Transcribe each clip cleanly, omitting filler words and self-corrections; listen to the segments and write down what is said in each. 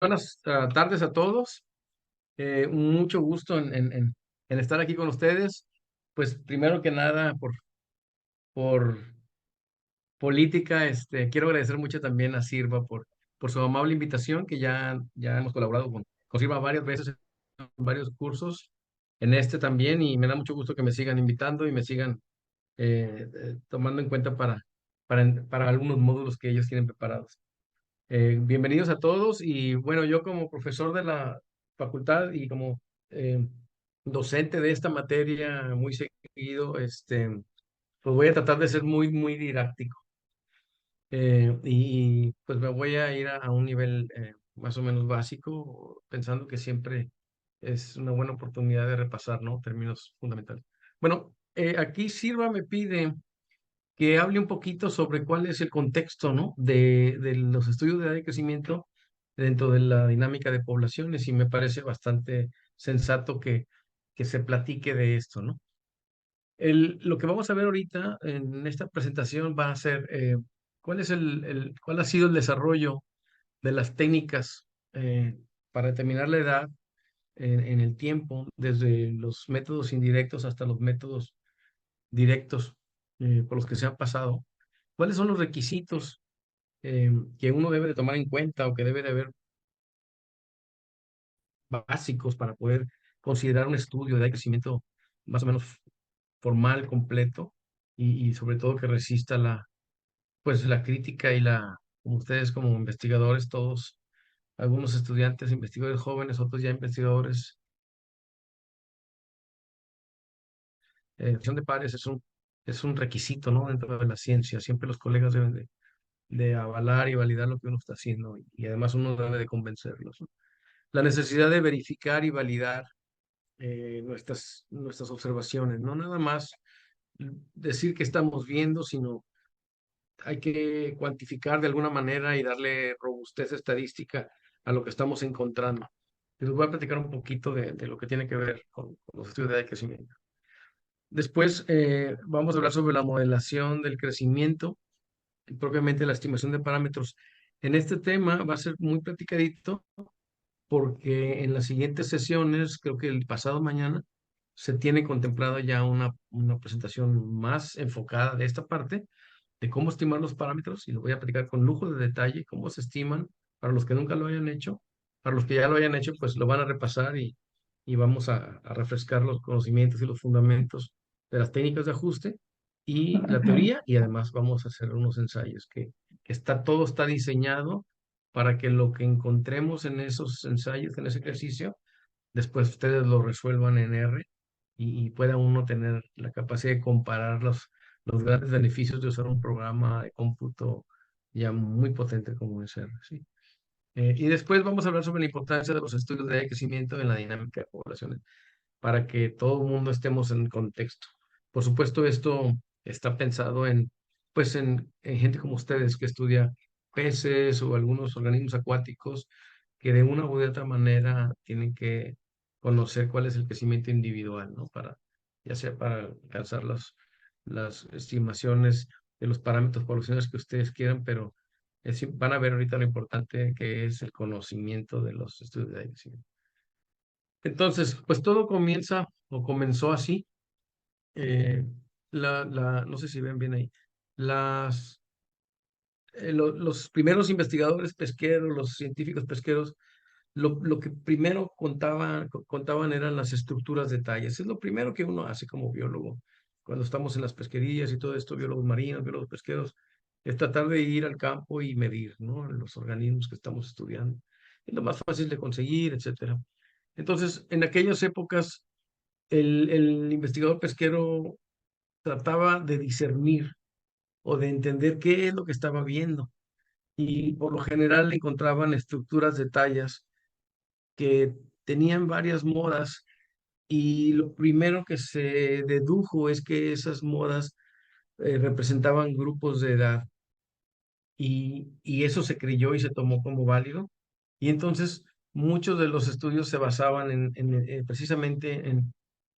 Buenas tardes a todos. Mucho gusto en estar aquí con ustedes. Pues primero que nada, por política, quiero agradecer mucho también a Sirva por su amable invitación, que ya hemos colaborado con Sirva varias veces en varios cursos, en este también, y me da mucho gusto que me sigan invitando y me sigan tomando en cuenta para algunos módulos que ellos tienen preparados. Bienvenidos a todos y bueno, yo como profesor de la facultad y como eh, docente de esta materia muy seguido, pues voy a tratar de ser muy didáctico. Pues me voy a ir a un nivel más o menos básico, pensando que siempre es una buena oportunidad de repasar, ¿no? Términos fundamentales. Bueno, aquí Silva me pide que hable un poquito sobre cuál es el contexto, ¿no? De los estudios de edad y crecimiento dentro de la dinámica de poblaciones y me parece bastante sensato que se platique de esto, ¿no? Lo que vamos a ver ahorita en esta presentación va a ser cuál es cuál ha sido el desarrollo de las técnicas para determinar la edad en el tiempo, desde los métodos indirectos hasta los métodos directos por los que se han pasado. ¿Cuáles son los requisitos que uno debe de tomar en cuenta o que debe de haber básicos para poder considerar un estudio de crecimiento más o menos formal, completo y sobre todo que resista pues la crítica y como ustedes como investigadores, todos, algunos estudiantes, investigadores jóvenes, otros ya investigadores, acción de pares es un requisito, ¿no? Dentro de la ciencia. Siempre los colegas deben de avalar y validar lo que uno está haciendo y además uno debe de convencerlos, ¿no? La necesidad de verificar y validar nuestras observaciones, no nada más decir que estamos viendo, sino hay que cuantificar de alguna manera y darle robustez estadística a lo que estamos encontrando. Les voy a platicar un poquito de lo que tiene que ver con los estudios de crecimiento. Después vamos a hablar sobre la modelación del crecimiento y propiamente la estimación de parámetros. En este tema va a ser muy platicadito porque en las siguientes sesiones, creo que el pasado mañana, se tiene contemplado ya una presentación más enfocada de esta parte, de cómo estimar los parámetros, y lo voy a platicar con lujo de detalle, cómo se estiman, para los que nunca lo hayan hecho, para los que ya lo hayan hecho, pues lo van a repasar y vamos a refrescar los conocimientos y los fundamentos de las técnicas de ajuste y la teoría, y además vamos a hacer unos ensayos todo está diseñado para que lo que encontremos en esos ensayos, en ese ejercicio, después ustedes lo resuelvan en R y pueda uno tener la capacidad de comparar los grandes beneficios de usar un programa de cómputo ya muy potente como es R, ¿sí? Y después vamos a hablar sobre la importancia de los estudios de crecimiento en la dinámica de poblaciones para que todo el mundo estemos en contexto. Por supuesto, esto está pensado pues en gente como ustedes que estudia peces o algunos organismos acuáticos que de una u de otra manera tienen que conocer cuál es el crecimiento individual, ¿no? Ya sea para alcanzar las estimaciones de los parámetros poblacionales que ustedes quieran, pero van a ver ahorita lo importante que es el conocimiento de los estudios de crecimiento. Entonces, pues todo comienza o comenzó así. eh, no sé si ven bien ahí. Los primeros investigadores pesqueros, los científicos pesqueros, lo que primero contaban eran las estructuras de tallas. Es lo primero que uno hace como biólogo. Cuando estamos en las pesquerías y todo esto, biólogos marinos, biólogos pesqueros, es tratar de ir al campo y medir, ¿no? Los organismos que estamos estudiando. Es lo más fácil de conseguir, etcétera. Entonces, en aquellas épocas, el investigador pesquero trataba de discernir o de entender qué es lo que estaba viendo. Y por lo general encontraban estructuras de tallas que tenían varias modas y lo primero que se dedujo es que esas modas representaban grupos de edad y eso se creyó y se tomó como válido. Y entonces muchos de los estudios se basaban precisamente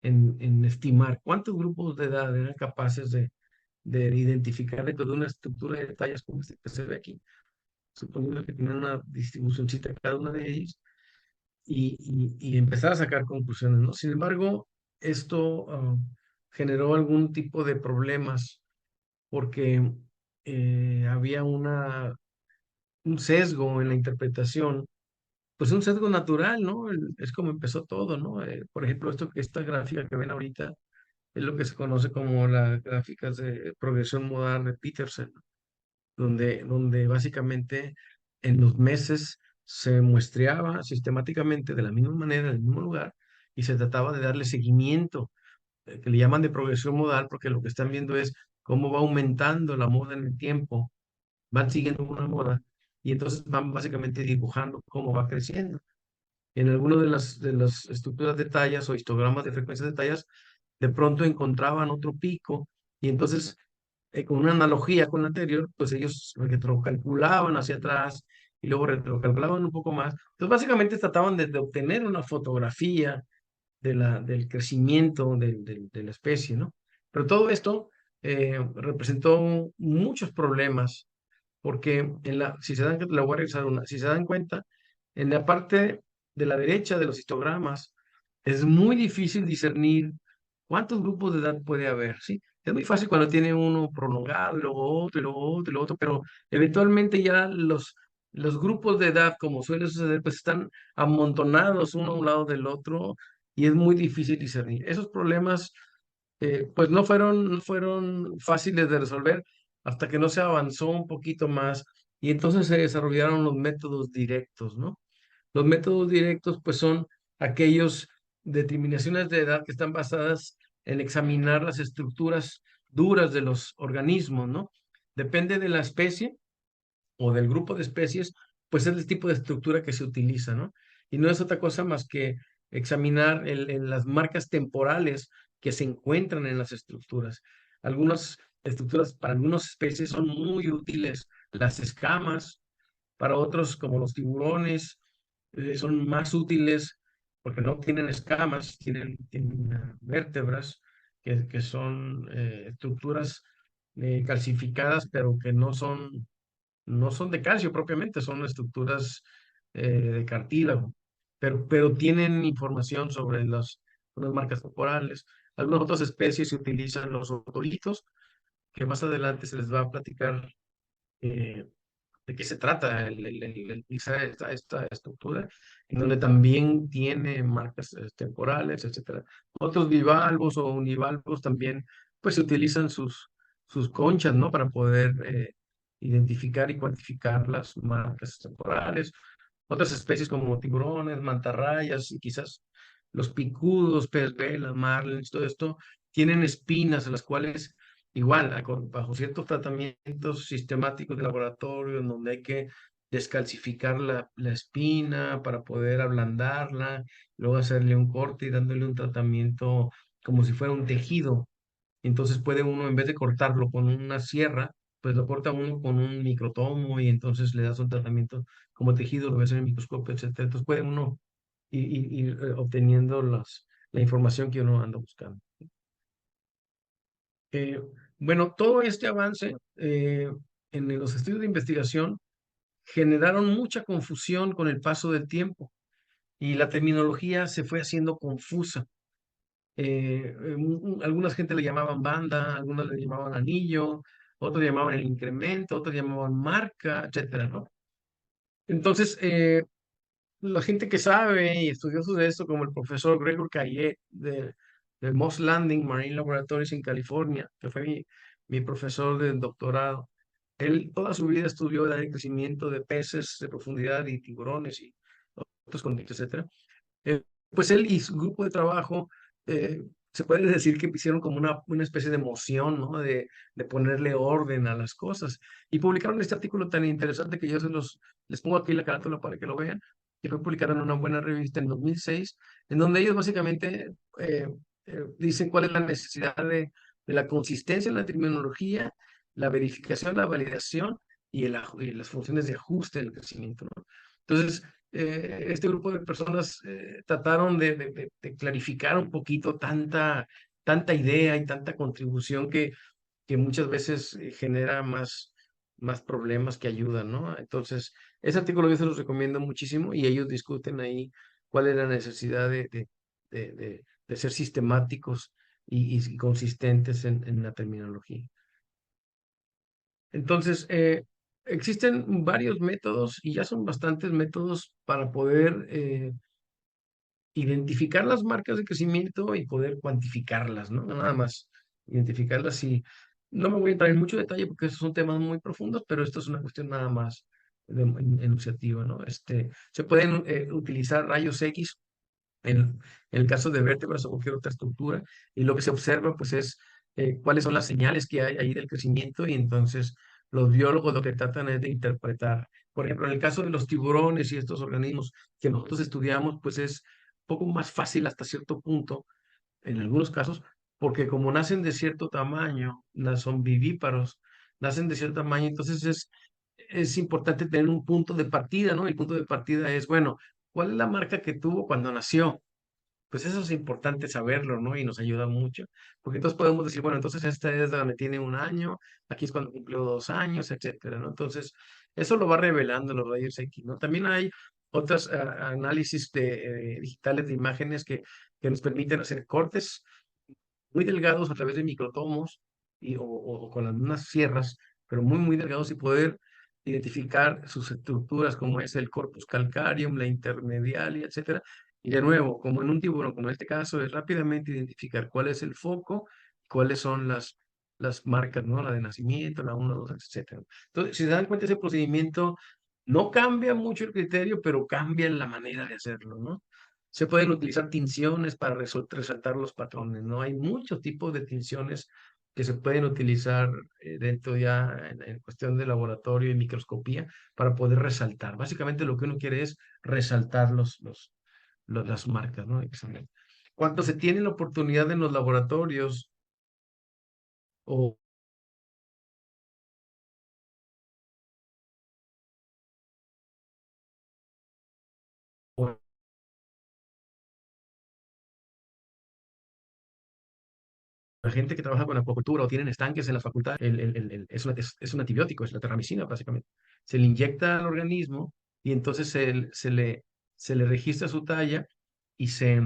en estimar cuántos grupos de edad eran capaces de identificar dentro de una estructura de tallas como este que se ve aquí. suponiendo que tienen una distribucióncita cada una de ellas, y empezar a sacar conclusiones, ¿no? Sin embargo, esto generó algún tipo de problemas porque había un sesgo en la interpretación, pues un sesgo natural, ¿no? Es como empezó todo, ¿no? Por ejemplo, esta gráfica que ven ahorita es lo que se conoce como las gráficas de progresión modal de Peterson, donde básicamente en los meses se muestreaba sistemáticamente de la misma manera, en el mismo lugar, y se trataba de darle seguimiento, que le llaman de progresión modal, porque lo que están viendo es cómo va aumentando la moda en el tiempo, van siguiendo una moda, y entonces van básicamente dibujando cómo va creciendo. En algunas de las estructuras de tallas o histogramas de frecuencias de tallas, de pronto encontraban otro pico, y entonces con una analogía con la anterior, pues ellos retrocalculaban hacia atrás y luego retrocalculaban un poco más. Entonces, básicamente trataban de obtener una fotografía del crecimiento de la especie, ¿no? Pero todo esto representó muchos problemas, porque si se dan, la voy a revisar una, si se dan cuenta, en la parte de la derecha de los histogramas es muy difícil discernir cuántos grupos de edad puede haber, ¿sí? Es muy fácil cuando tiene uno prolongado, y luego otro, y luego otro, y luego otro, pero eventualmente ya los grupos de edad, como suele suceder, pues están amontonados uno a un lado del otro y es muy difícil discernir. Esos problemas, pues no fueron fáciles de resolver hasta que no se avanzó un poquito más y entonces se desarrollaron los métodos directos, ¿no? Los métodos directos, pues son aquellos determinaciones de edad que están basadas en examinar las estructuras duras de los organismos, ¿no? Depende de la especie o del grupo de especies, pues es el tipo de estructura que se utiliza, ¿no? Y no es otra cosa más que examinar las marcas temporales que se encuentran en las estructuras. Algunas estructuras para algunas especies son muy útiles, las escamas, para otros, como los tiburones, son más útiles porque no tienen escamas, tienen vértebras que son estructuras calcificadas, pero que no son de calcio propiamente, son estructuras de cartílago, pero tienen información sobre las marcas corporales. Algunas otras especies utilizan los otolitos, que más adelante se les va a platicar eh, de qué se trata esta estructura, en donde también tiene marcas temporales, etcétera. Otros bivalvos o univalvos también, pues utilizan sus conchas, ¿no? Para poder identificar y cuantificar las marcas temporales. Otras especies como tiburones, mantarrayas y quizás los picudos, pez vela, marlins, todo esto, tienen espinas, las cuales igual, bajo ciertos tratamientos sistemáticos de laboratorio, en donde hay que descalcificar la espina para poder ablandarla, luego hacerle un corte y dándole un tratamiento como si fuera un tejido. Entonces puede uno, en vez de cortarlo con una sierra, pues lo corta uno con un microtomo y entonces le das un tratamiento como tejido, lo ves en el microscopio, etcétera. Entonces puede uno ir obteniendo la información que uno anda buscando. Eh, bueno, todo este avance en los estudios de investigación generaron mucha confusión con el paso del tiempo y la terminología se fue haciendo confusa. Algunas gente le llamaban banda, algunas le llamaban anillo, otros le llamaban el incremento, otros le llamaban marca, etcétera, ¿no? Entonces, la gente que sabe y estudiosos de esto, como el profesor Gregor Caillet de Moss Landing Marine Laboratories en California, que fue mi profesor del doctorado, él toda su vida estudió el crecimiento de peces de profundidad y tiburones y otros contextos, etcétera. Pues él y su grupo de trabajo, se puede decir que hicieron como una especie de moción, ¿no? De ponerle orden a las cosas. Y publicaron este artículo tan interesante que yo les pongo aquí la carátula para que lo vean, que fue publicado en una buena revista en 2006, en donde ellos básicamente dicen cuál es la necesidad de la consistencia en la terminología, la verificación, la validación y las funciones de ajuste del crecimiento, ¿no? Entonces, este grupo de personas trataron de clarificar un poquito tanta idea y tanta contribución que muchas veces genera más problemas que ayudan, ¿no? Entonces, ese artículo yo se los recomiendo muchísimo y ellos discuten ahí cuál es la necesidad de ser sistemáticos y consistentes en la terminología. Entonces, existen varios métodos y ya son bastantes métodos para poder identificar las marcas de crecimiento y poder cuantificarlas, ¿no? Nada más identificarlas y no me voy a entrar en mucho detalle porque esos son temas muy profundos, pero esto es una cuestión nada más enunciativa, ¿no? Se pueden utilizar rayos X en, en el caso de vértebras o cualquier otra estructura, y lo que se observa pues es cuáles son las señales que hay ahí del crecimiento, y entonces los biólogos lo que tratan es de interpretar. Por ejemplo, en el caso de los tiburones y estos organismos que nosotros estudiamos, pues es un poco más fácil hasta cierto punto, en algunos casos, porque como nacen de cierto tamaño, son vivíparos, nacen de cierto tamaño, entonces es importante tener un punto de partida, ¿no? El punto de partida es, bueno, ¿cuál es la marca que tuvo cuando nació? Pues eso es importante saberlo, ¿no? Y nos ayuda mucho, porque entonces podemos decir, bueno, entonces esta es donde tiene 1 año, aquí es cuando cumplió 2 años, etcétera, ¿no? Entonces, eso lo va revelando los rayos X, ¿no? También hay otros análisis digitales de imágenes que nos permiten hacer cortes muy delgados a través de microtomos o con algunas sierras, pero muy, muy delgados y poder identificar sus estructuras como es el corpus calcareum, la intermedialia, etcétera. Y de nuevo, como en un tiburón, como en este caso, es rápidamente identificar cuál es el foco, cuáles son las marcas, ¿no? La de nacimiento, la 1, 2, etcétera. Entonces, si se dan cuenta, ese procedimiento no cambia mucho el criterio, pero cambia la manera de hacerlo, ¿no? Se pueden utilizar tinciones para resaltar los patrones, ¿no? Hay muchos tipos de tinciones que se pueden utilizar dentro ya en cuestión de laboratorio y microscopía para poder resaltar. Básicamente lo que uno quiere es resaltar las marcas, ¿no? Excelente. Cuando se tiene la oportunidad en los laboratorios o, o la gente que trabaja con acuacultura o tienen estanques en la facultad, es un antibiótico, es la terramicina, básicamente. Se le inyecta al organismo y entonces se le registra su talla y se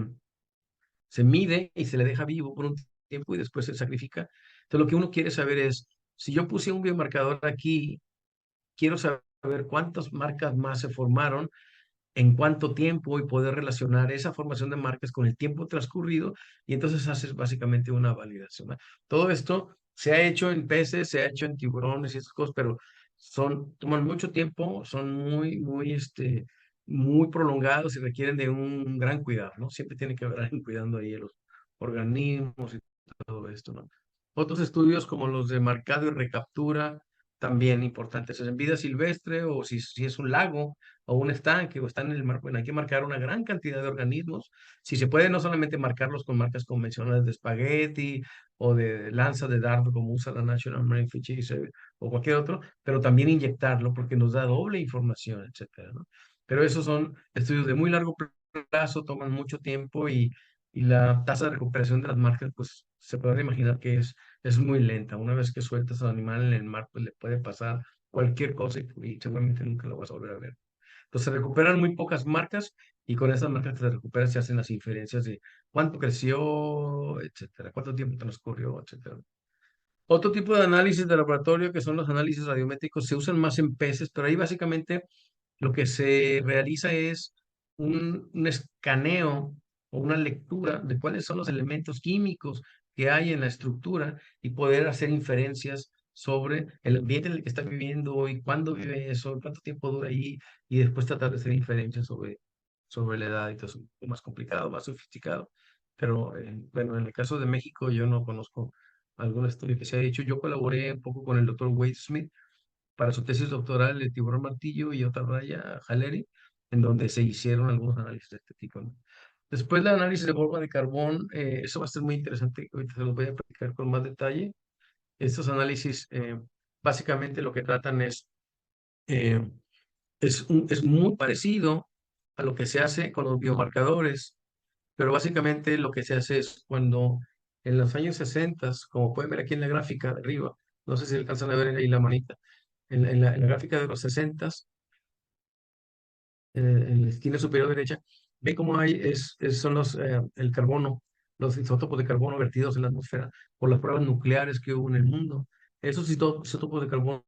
mide y se le deja vivo por un tiempo y después se sacrifica. Entonces, lo que uno quiere saber es, si yo puse un biomarcador aquí, quiero saber cuántas marcas más se formaron en cuánto tiempo y poder relacionar esa formación de marcas con el tiempo transcurrido y entonces haces básicamente una validación, ¿no? Todo esto se ha hecho en peces, se ha hecho en tiburones y esas cosas, pero toman mucho tiempo, son muy prolongados y requieren de un gran cuidado, ¿no? Siempre tiene que haber alguien cuidando ahí de los organismos y todo esto, ¿no? Otros estudios como los de marcado y recaptura, también importantes. En vida silvestre o si es un lago, o un estanque o están en el mar, bueno, hay que marcar una gran cantidad de organismos. Si se puede, no solamente marcarlos con marcas convencionales de espagueti o de lanza de dardo, como usa la National Marine Fisheries Service o cualquier otro, pero también inyectarlo porque nos da doble información, etcétera, ¿no? Pero esos son estudios de muy largo plazo, toman mucho tiempo y la tasa de recuperación de las marcas, pues se pueden imaginar que es muy lenta. Una vez que sueltas al animal en el mar, pues le puede pasar cualquier cosa y seguramente nunca lo vas a volver a ver. Entonces se recuperan muy pocas marcas y con esas marcas que se recuperan se hacen las inferencias de cuánto creció, etcétera, cuánto tiempo transcurrió, etcétera. Otro tipo de análisis de laboratorio que son los análisis radiométricos se usan más en peces, pero ahí básicamente lo que se realiza es un escaneo o una lectura de cuáles son los elementos químicos que hay en la estructura y poder hacer inferencias sobre el ambiente en el que está viviendo y cuándo vive eso, cuánto tiempo dura ahí, y después tratar de hacer inferencias sobre la edad y todo eso. Un poco más complicado, más sofisticado. Pero bueno, en el caso de México yo no conozco algún estudio que se haya hecho. Yo colaboré un poco con el doctor Wade Smith para su tesis doctoral, el tiburón martillo y otra raya, Haleri, en donde se hicieron algunos análisis de este tipo, ¿no? Después del análisis de bomba de carbón, eso va a ser muy interesante, ahorita se los voy a explicar con más detalle. Estos análisis básicamente lo que tratan eh, es muy parecido a lo que se hace con los biomarcadores, pero básicamente lo que se hace es cuando en los años 60, como pueden ver aquí en la gráfica de arriba, no sé si alcanzan a ver ahí la manita, en la gráfica de los 60, en la esquina superior derecha, ve cómo hay, son el carbono, los isótopos de carbono vertidos en la atmósfera por las pruebas nucleares que hubo en el mundo. Esos isótopos de carbono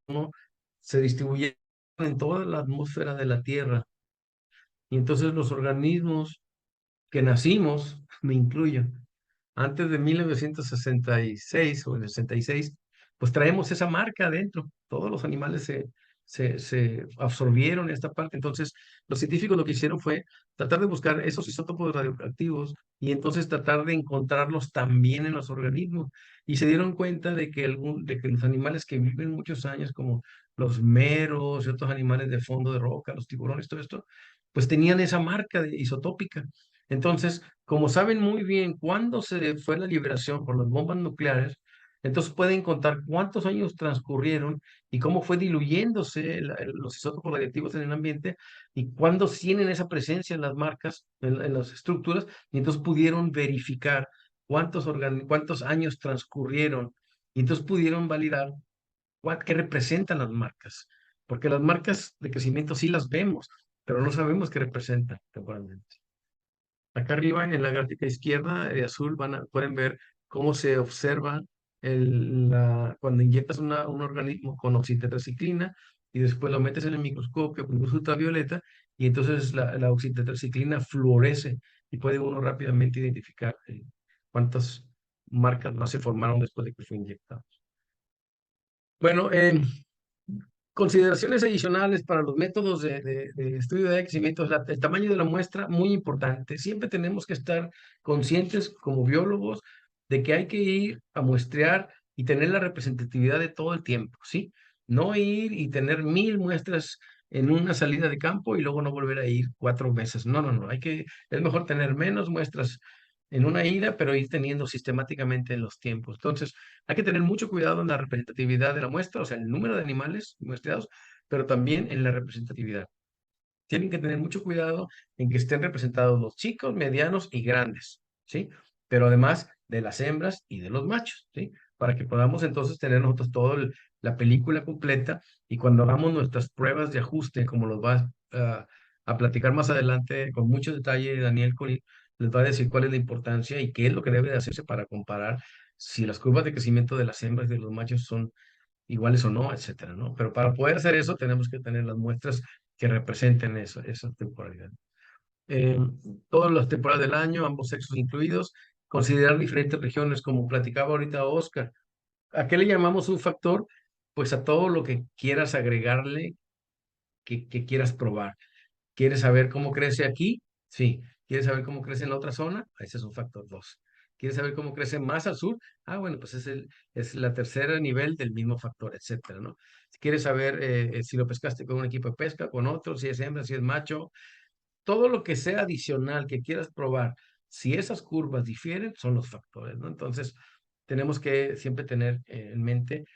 se distribuyeron en toda la atmósfera de la Tierra. Y entonces los organismos que nacimos, me incluyo, antes de 1966 o en el 66, pues traemos esa marca adentro. Todos los animales se absorbieron esta parte. Entonces, los científicos lo que hicieron fue tratar de buscar esos isótopos radioactivos y entonces tratar de encontrarlos también en los organismos. Y se dieron cuenta de que los animales que viven muchos años, como los meros y otros animales de fondo de roca, los tiburones, todo esto, pues tenían esa marca isotópica. Entonces, como saben muy bien cuándo se fue la liberación por las bombas nucleares, entonces pueden contar cuántos años transcurrieron y cómo fue diluyéndose los isótopos radiactivos en el ambiente y cuándo tienen esa presencia en las marcas, en las estructuras, y entonces pudieron verificar cuántos años transcurrieron y entonces pudieron validar qué representan las marcas, porque las marcas de crecimiento sí las vemos, pero no sabemos qué representan temporalmente. Acá arriba en la gráfica izquierda de azul pueden ver cómo se observa cuando inyectas un organismo con oxitetraciclina y después lo metes en el microscopio con luz ultravioleta y entonces la oxitetraciclina fluoresce y puede uno rápidamente identificar cuántas marcas más se formaron después de que fue inyectado. Bueno, consideraciones adicionales para los métodos de estudio de crecimiento, el tamaño de la muestra, muy importante. Siempre tenemos que estar conscientes como biólogos de que hay que ir a muestrear y tener la representatividad de todo el tiempo, ¿sí? No ir y tener 1000 muestras en una salida de campo y luego no volver a ir 4 meses. No, no, no. Es mejor tener menos muestras en una ida, pero ir teniendo sistemáticamente en los tiempos. Entonces, hay que tener mucho cuidado en la representatividad de la muestra, o sea, el número de animales muestreados, pero también en la representatividad. Tienen que tener mucho cuidado en que estén representados los chicos, medianos y grandes, ¿sí? Pero además de las hembras y de los machos, ¿sí? Para que podamos entonces tener nosotros toda la película completa y cuando hagamos nuestras pruebas de ajuste, como los va a platicar más adelante con mucho detalle Daniel Colín, les va a decir cuál es la importancia y qué es lo que debe de hacerse para comparar si las curvas de crecimiento de las hembras y de los machos son iguales o no, etcétera, ¿no? Pero para poder hacer eso tenemos que tener las muestras que representen esa temporalidad. Eh, Todas las temporadas del año, ambos sexos incluidos, considerar diferentes regiones, como platicaba ahorita Oscar. ¿A qué le llamamos un factor? Pues a todo lo que quieras agregarle, que quieras probar. ¿Quieres saber cómo crece aquí? Sí. ¿Quieres saber cómo crece en la otra zona? Ese es un factor 2. ¿Quieres saber cómo crece más al sur? Ah, bueno, pues es la tercera nivel del mismo factor, etcétera, ¿no? Si quieres saber si lo pescaste con un equipo de pesca, con otro, si es hembra, si es macho, todo lo que sea adicional que quieras probar, si esas curvas difieren, son los factores, ¿no? Entonces, tenemos que siempre tener en mente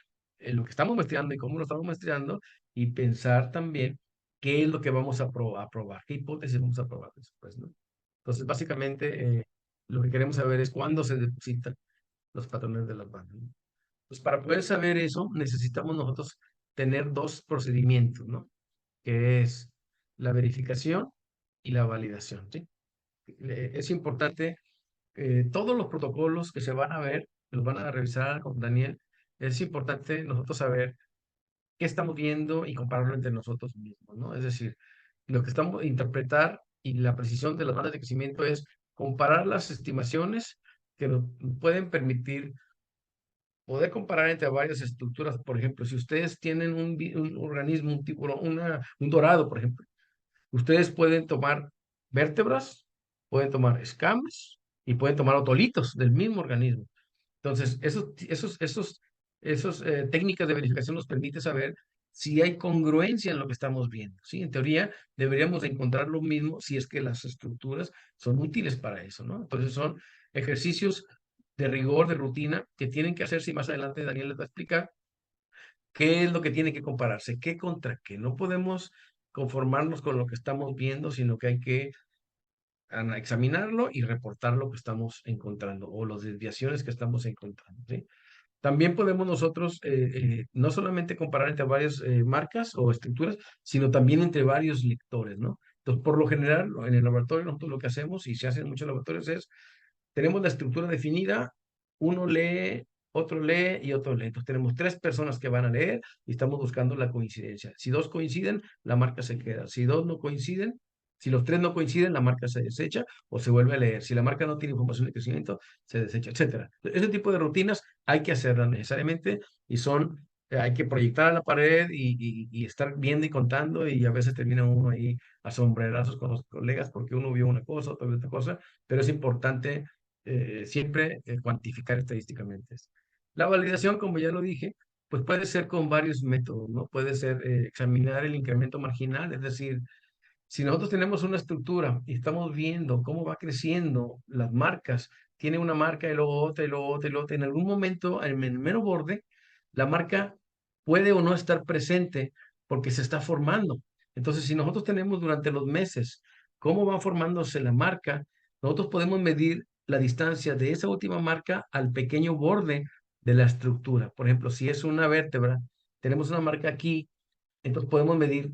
lo que estamos muestreando y cómo lo estamos muestreando y pensar también qué es lo que vamos a probar, qué hipótesis vamos a probar después, ¿no? Entonces, básicamente, lo que queremos saber es cuándo se depositan los patrones de las bandas, ¿no? Pues para poder saber eso, necesitamos nosotros tener dos procedimientos, ¿no? Que es la verificación y la validación, ¿sí? Es importante, todos los protocolos que se van a ver, los van a revisar con Daniel, es importante nosotros saber qué estamos viendo y compararlo entre nosotros mismos, ¿no? Es decir, lo que estamos interpretar y la precisión de las bandas de crecimiento es comparar las estimaciones que nos pueden permitir poder comparar entre varias estructuras. Por ejemplo, si ustedes tienen un organismo, un tiburón, un dorado, por ejemplo, ustedes pueden tomar vértebras, pueden tomar escamas y pueden tomar otolitos del mismo organismo. Entonces, esos técnicas de verificación nos permite saber si hay congruencia en lo que estamos viendo, ¿sí? En teoría, deberíamos de encontrar lo mismo si es que las estructuras son útiles para eso, ¿no? Entonces, son ejercicios de rigor, de rutina, que tienen que hacerse y más adelante Daniel les va a explicar qué es lo que tiene que compararse, qué contra qué. No podemos conformarnos con lo que estamos viendo, sino que hay que examinarlo y reportar lo que estamos encontrando o las desviaciones que estamos encontrando, ¿sí? También podemos nosotros no solamente comparar entre varias marcas o estructuras, sino también entre varios lectores, ¿no? Entonces, por lo general, en el laboratorio, nosotros lo que hacemos, y se hace en muchos laboratorios, es tenemos la estructura definida, uno lee, otro lee y otro lee. Entonces tenemos tres personas que van a leer y estamos buscando la coincidencia. Si dos coinciden, la marca se queda. Si dos no coinciden, si los tres no coinciden, la marca se desecha o se vuelve a leer. Si la marca no tiene información de crecimiento, se desecha, etcétera. Ese tipo de rutinas hay que hacerlas necesariamente y hay que proyectar a la pared y estar viendo y contando y a veces termina uno ahí a sombrerazos con los colegas porque uno vio una cosa, otro vio otra cosa, pero es importante siempre cuantificar estadísticamente. La validación, como ya lo dije, pues puede ser con varios métodos, ¿no? Puede ser examinar el incremento marginal, es decir, si nosotros tenemos una estructura y estamos viendo cómo va creciendo las marcas, tiene una marca y luego otra y luego otra y luego otra, en algún momento, en el mero borde, la marca puede o no estar presente porque se está formando. Entonces, si nosotros tenemos durante los meses cómo va formándose la marca, nosotros podemos medir la distancia de esa última marca al pequeño borde de la estructura. Por ejemplo, si es una vértebra, tenemos una marca aquí, entonces podemos medir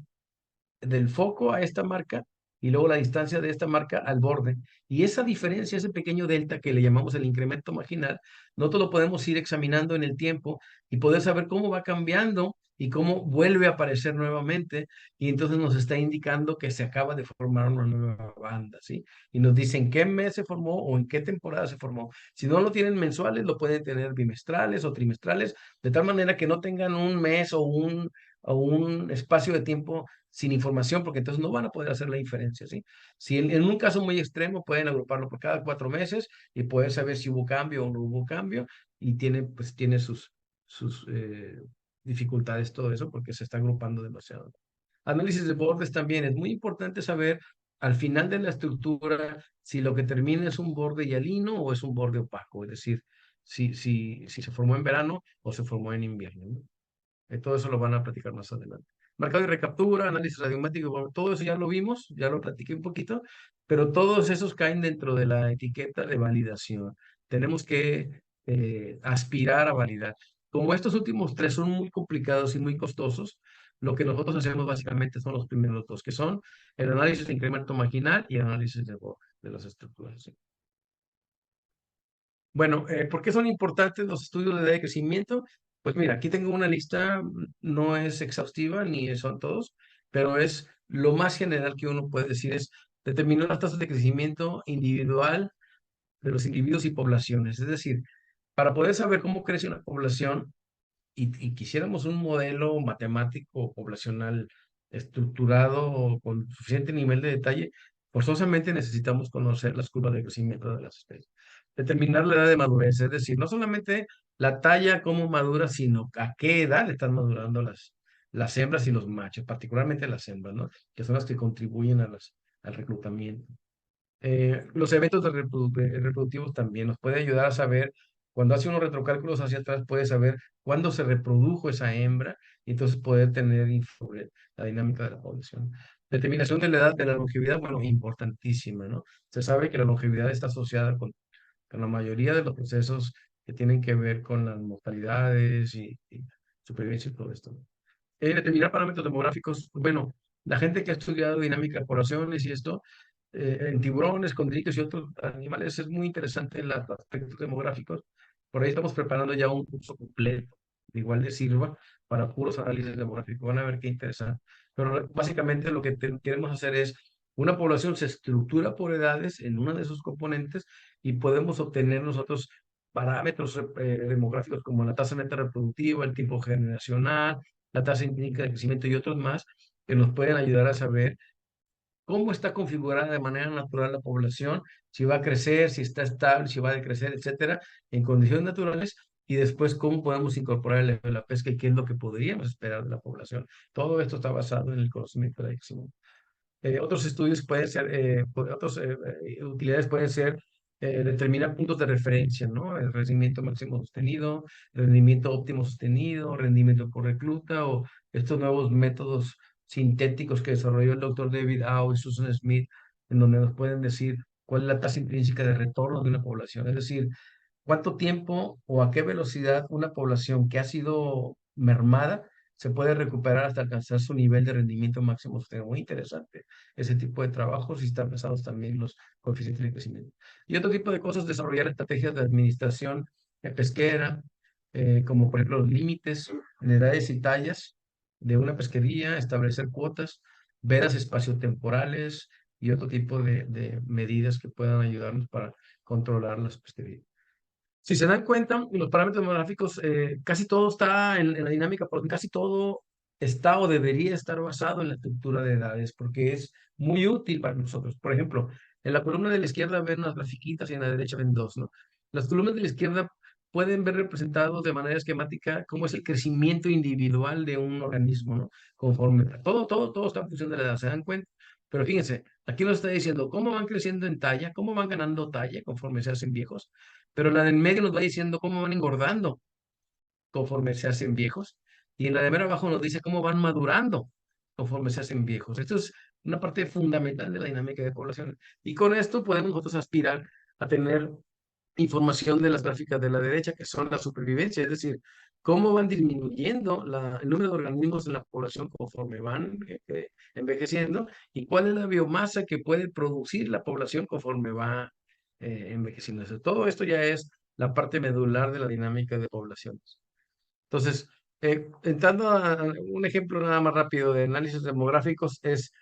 del foco a esta marca y luego la distancia de esta marca al borde. Y esa diferencia, ese pequeño delta que le llamamos el incremento marginal, nosotros lo podemos ir examinando en el tiempo y poder saber cómo va cambiando y cómo vuelve a aparecer nuevamente. Y entonces nos está indicando que se acaba de formar una nueva banda, ¿sí? Y nos dicen qué mes se formó o en qué temporada se formó. Si no lo tienen mensuales, lo pueden tener bimestrales o trimestrales, de tal manera que no tengan un mes o un espacio de tiempo sin información, porque entonces no van a poder hacer la diferencia, ¿sí? Si en un caso muy extremo pueden agruparlo por cada 4 meses y poder saber si hubo cambio o no hubo cambio, y tiene sus dificultades todo eso porque se está agrupando demasiado. Análisis de bordes también es muy importante saber al final de la estructura si lo que termina es un borde hialino o es un borde opaco, es decir, si se formó en verano o se formó en invierno, ¿no? Todo eso lo van a platicar más adelante. Marcado y recaptura, análisis radiomático, bueno, todo eso ya lo vimos, ya lo platiqué un poquito, pero todos esos caen dentro de la etiqueta de validación. Tenemos que aspirar a validar. Como estos últimos tres son muy complicados y muy costosos, lo que nosotros hacemos básicamente son los primeros dos, que son el análisis de incremento marginal y el análisis de las estructuras. ¿Sí? Bueno, ¿por qué son importantes los estudios de edad de crecimiento? Pues mira, aquí tengo una lista, no es exhaustiva ni son todos, pero es lo más general que uno puede decir es determinar las tasas de crecimiento individual de los individuos y poblaciones. Es decir, para poder saber cómo crece una población, y quisiéramos un modelo matemático poblacional estructurado con suficiente nivel de detalle, forzosamente necesitamos conocer las curvas de crecimiento de las especies. Determinar la edad de madurez, es decir, no solamente la talla, cómo madura, sino a qué edad están madurando las hembras y los machos, particularmente las hembras, ¿no? Que son las que contribuyen al reclutamiento. Los eventos reproductivos también nos puede ayudar a saber, cuando hace unos retrocálculos hacia atrás, puede saber cuándo se reprodujo esa hembra y entonces poder tener sobre la dinámica de la población. Determinación de la edad de la longevidad, bueno, importantísima, ¿no? Se sabe que la longevidad está asociada con la mayoría de los procesos que tienen que ver con las mortalidades y supervivencia y todo esto. Determinar parámetros demográficos. Bueno, la gente que ha estudiado dinámica de poblaciones y esto, en tiburones, condritos y otros animales, es muy interesante los aspectos demográficos. Por ahí estamos preparando ya un curso completo, igual de sirva para puros análisis demográficos. Van a ver qué interesante. Pero básicamente lo que queremos hacer es, una población se estructura por edades en una de sus componentes y podemos obtener nosotros parámetros demográficos como la tasa neta reproductiva, el tipo generacional, la tasa empírica de crecimiento y otros más que nos pueden ayudar a saber cómo está configurada de manera natural la población, si va a crecer, si está estable, si va a decrecer, etcétera, en condiciones naturales, y después cómo podemos incorporar la pesca y qué es lo que podríamos esperar de la población. Todo esto está basado en el conocimiento de la crecimiento. Otros estudios pueden ser, otras utilidades pueden ser determinar puntos de referencia, ¿no? El rendimiento máximo sostenido, rendimiento óptimo sostenido, rendimiento por recluta o estos nuevos métodos sintéticos que desarrolló el doctor David Howe y Susan Smith, en donde nos pueden decir cuál es la tasa intrínseca de retorno de una población. Es decir, cuánto tiempo o a qué velocidad una población que ha sido mermada se puede recuperar hasta alcanzar su nivel de rendimiento máximo sostenible. Muy interesante ese tipo de trabajos y están basados también en los coeficientes de crecimiento. Y otro tipo de cosas, desarrollar estrategias de administración pesquera, como por ejemplo los límites en edades y tallas de una pesquería, establecer cuotas, vedas espaciotemporales y otro tipo de medidas que puedan ayudarnos para controlar las pesquerías. Si se dan cuenta, los parámetros demográficos, casi todo está en la dinámica, porque casi todo está o debería estar basado en la estructura de edades, porque es muy útil para nosotros. Por ejemplo, en la columna de la izquierda ven unas grafiquitas y en la derecha ven dos, ¿no? Las columnas de la izquierda pueden ver representados de manera esquemática cómo es el crecimiento individual de un organismo, ¿no? Conforme, todo está en función de la edad, ¿se dan cuenta? Pero fíjense, aquí nos está diciendo cómo van creciendo en talla, cómo van ganando talla conforme se hacen viejos, pero la del medio nos va diciendo cómo van engordando conforme se hacen viejos, y en la de mero abajo nos dice cómo van madurando conforme se hacen viejos. Esto es una parte fundamental de la dinámica de población. Y con esto podemos nosotros aspirar a tener información de las gráficas de la derecha, que son la supervivencia, es decir, cómo van disminuyendo el número de organismos en la población conforme van envejeciendo y cuál es la biomasa que puede producir la población conforme va envejeciendo. Todo esto ya es la parte medular de la dinámica de poblaciones. Entonces, entrando a un ejemplo nada más rápido de análisis demográficos, es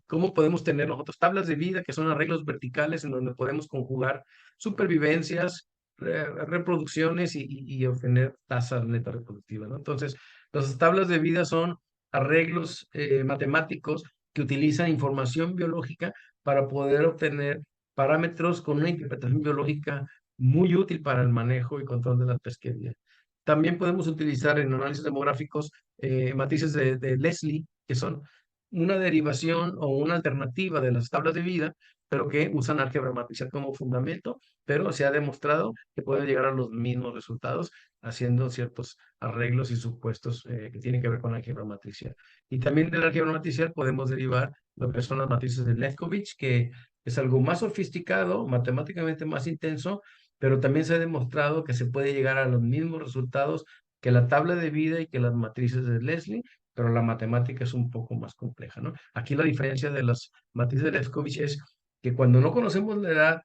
cómo podemos tener nosotros tablas de vida que son arreglos verticales en donde podemos conjugar supervivencias, reproducciones y obtener tasas netas reproductivas, ¿no? Entonces, las tablas de vida son arreglos matemáticos que utilizan información biológica para poder obtener parámetros con una interpretación biológica muy útil para el manejo y control de las pesquerías. También podemos utilizar en análisis demográficos matrices de Leslie, que son una derivación o una alternativa de las tablas de vida, pero que usan álgebra matricial como fundamento, pero se ha demostrado que pueden llegar a los mismos resultados haciendo ciertos arreglos y supuestos que tienen que ver con la álgebra matricial. Y también de la álgebra matricial podemos derivar lo que son las matrices de Lefkovich, que es algo más sofisticado, matemáticamente más intenso, pero también se ha demostrado que se puede llegar a los mismos resultados que la tabla de vida y que las matrices de Leslie, pero la matemática es un poco más compleja, ¿no? Aquí la diferencia de las matrices de Lefkovich es que cuando no conocemos la edad,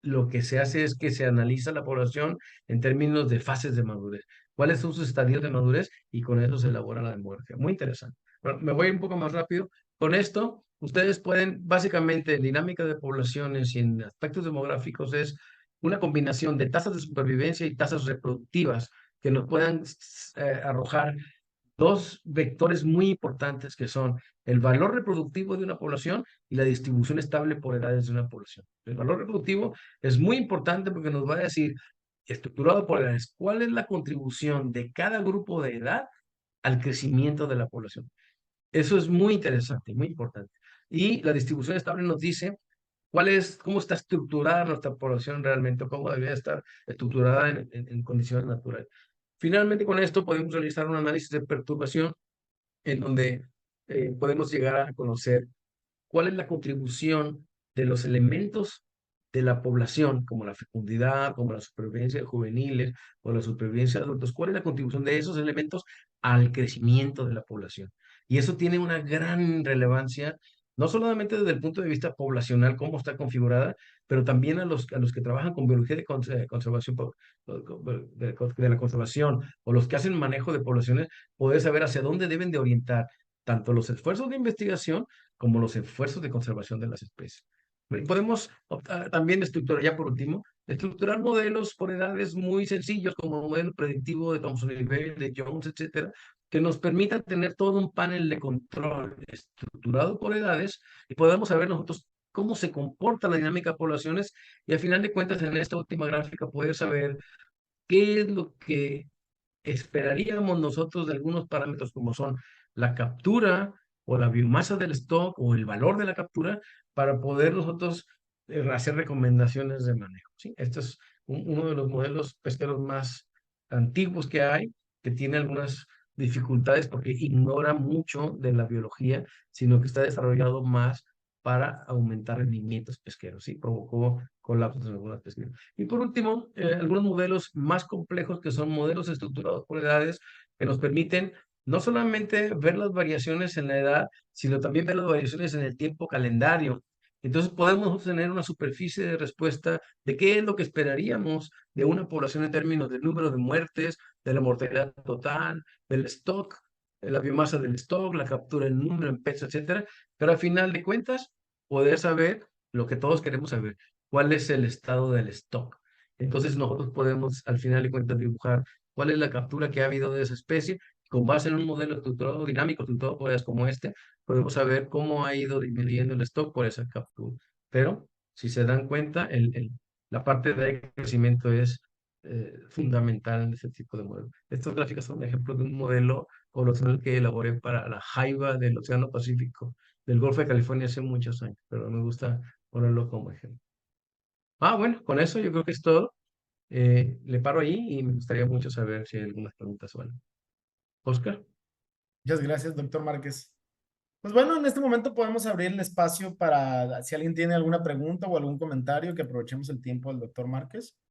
lo que se hace es que se analiza la población en términos de fases de madurez. ¿Cuáles son sus estadios de madurez? Y con eso se elabora la demografía. Muy interesante. Bueno, me voy un poco más rápido. Con esto, ustedes pueden, básicamente, en dinámica de poblaciones y en aspectos demográficos es una combinación de tasas de supervivencia y tasas reproductivas que nos puedan arrojar dos vectores muy importantes que son el valor reproductivo de una población y la distribución estable por edades de una población. El valor reproductivo es muy importante porque nos va a decir, estructurado por edades, cuál es la contribución de cada grupo de edad al crecimiento de la población. Eso es muy interesante, muy importante. Y la distribución estable nos dice cómo está estructurada nuestra población realmente, cómo debería estar estructurada en condiciones naturales. Finalmente, con esto podemos realizar un análisis de perturbación en donde podemos llegar a conocer cuál es la contribución de los elementos de la población, como la fecundidad, como la supervivencia de juveniles o la supervivencia de adultos, cuál es la contribución de esos elementos al crecimiento de la población. Y eso tiene una gran relevancia, no solamente desde el punto de vista poblacional, cómo está configurada, pero también a los que trabajan con biología de conservación, de la conservación, o los que hacen manejo de poblaciones, poder saber hacia dónde deben de orientar tanto los esfuerzos de investigación como los esfuerzos de conservación de las especies. Podemos también estructurar, ya por último, estructurar modelos por edades muy sencillos, como el modelo predictivo de Thomson y Bell, de Jones, etcétera, que nos permitan tener todo un panel de control estructurado por edades y podamos saber nosotros cómo se comporta la dinámica de poblaciones y al final de cuentas en esta última gráfica poder saber qué es lo que esperaríamos nosotros de algunos parámetros como son la captura o la biomasa del stock o el valor de la captura para poder nosotros hacer recomendaciones de manejo, ¿sí? Este es uno de los modelos pesqueros más antiguos que hay, que tiene algunas dificultades porque ignora mucho de la biología, sino que está desarrollado más para aumentar rendimientos pesqueros, ¿sí? Provocó colapsos en algunas pesqueras. Y por último, algunos modelos más complejos que son modelos estructurados por edades que nos permiten no solamente ver las variaciones en la edad, sino también ver las variaciones en el tiempo calendario. Entonces podemos tener una superficie de respuesta de qué es lo que esperaríamos de una población en términos del número de muertes, de la mortalidad total, del stock, la biomasa del stock, la captura en número, en peso, etcétera. Pero al final de cuentas, poder saber lo que todos queremos saber, cuál es el estado del stock. Entonces nosotros podemos al final de cuentas dibujar cuál es la captura que ha habido de esa especie. Con base en un modelo estructurado dinámico, estructurado por áreas como este, podemos saber cómo ha ido disminuyendo el stock por esa captura. Pero si se dan cuenta, la parte de crecimiento es fundamental en este tipo de modelos. Estos gráficos son ejemplos de un modelo poblacional que elaboré para la jaiba del Océano Pacífico del Golfo de California hace muchos años, pero me gusta ponerlo como ejemplo. Bueno, con eso yo creo que es todo. Le paro ahí y me gustaría mucho saber si hay algunas preguntas o algo. Oscar. Muchas gracias, doctor Márquez. Pues bueno, en este momento podemos abrir el espacio para si alguien tiene alguna pregunta o algún comentario, que aprovechemos el tiempo del doctor Márquez.